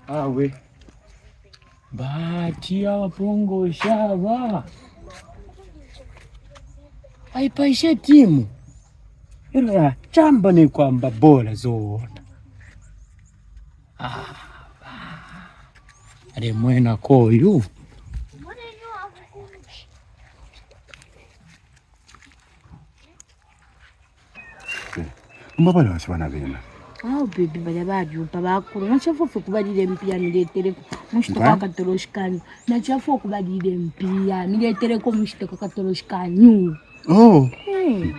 Awe. Batia wapongo shava. Haipaishe timu. Ila chamba ni kwamba bora zona. Ale mwena koyu. Mbabala wasibana bena. Baby bajabajupa bakuru nachafu kubadile mpia niletere mushitoka katoroshkanyu nachafu kubadile mpia niletere ko mushitoka katoroshkanyu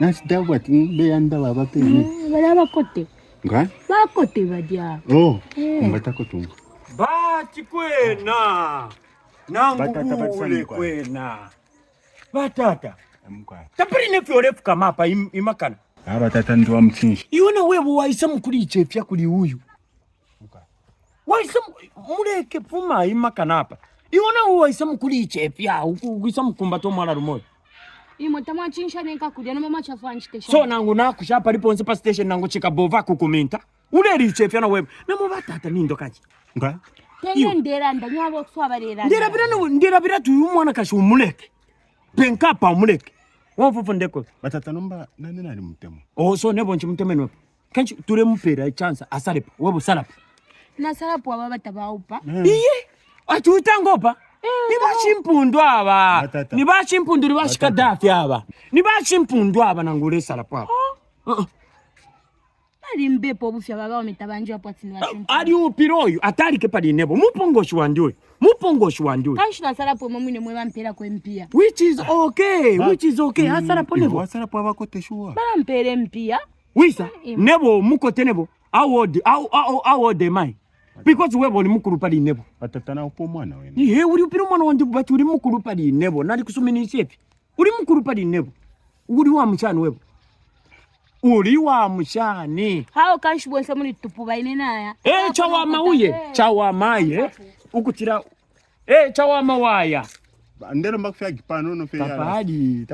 Nasidabwa timbeyanda baba pene bala bakote nga bakote badia mbatako tungu Bati kwena nangu ule kwena batata tapiri nefyole fukamapa imakana abatata ndo mchinshi iona wewe waisa mukuri ichefya kuri uyu waisa muleke puma imakana hapa iona wewe waisa mukuri ichefya ukugisa mukumbato mwala rumoyo imo tamachinsha neka kudia no mama chafanchi station so nangu nakushapa liponse pa station nangu chika bova kukomenta uleri ichefya na wewe namo batata nindo kachi nga tenge ndera ndanyabo kuswabarera ndera bira tu umwana kashi umuleke penkapa umuleke wamfufu ndeko batata nomba nani nali mutemo so nebo nchimtemeni wepo kanchi ture mpera chance asalepa webu salapu na salapu aba batabaupa iye ati utangopa nibashimpundu aba nibashimpundu libashikadafi aba nibashimpundu aba nangule salapu aba ali mbepo bufya baba ometabanje hapo atini bashimpundu ali upiroyo atalike pali nebo mupongoshi wandiwe kanshi na salapu mwine mwe bampera kwa mpia which is okay asalapu nebo asalapu abakote shuwa bala mpere mpia wisa nebo mukote nebo awode mai because webo ni mukuru pali nebo batata na upo mwana wena ye uri upira mwana wandi bati uri mukuru pali nebo nali kusumini isepi uri mukuru pali nebo uri wa mchani webo uri wa mchani hao kanshi bonse muri tupu baine naya chawama ye ukutira chawama waya ndero mbakufya gipano no fe tapadi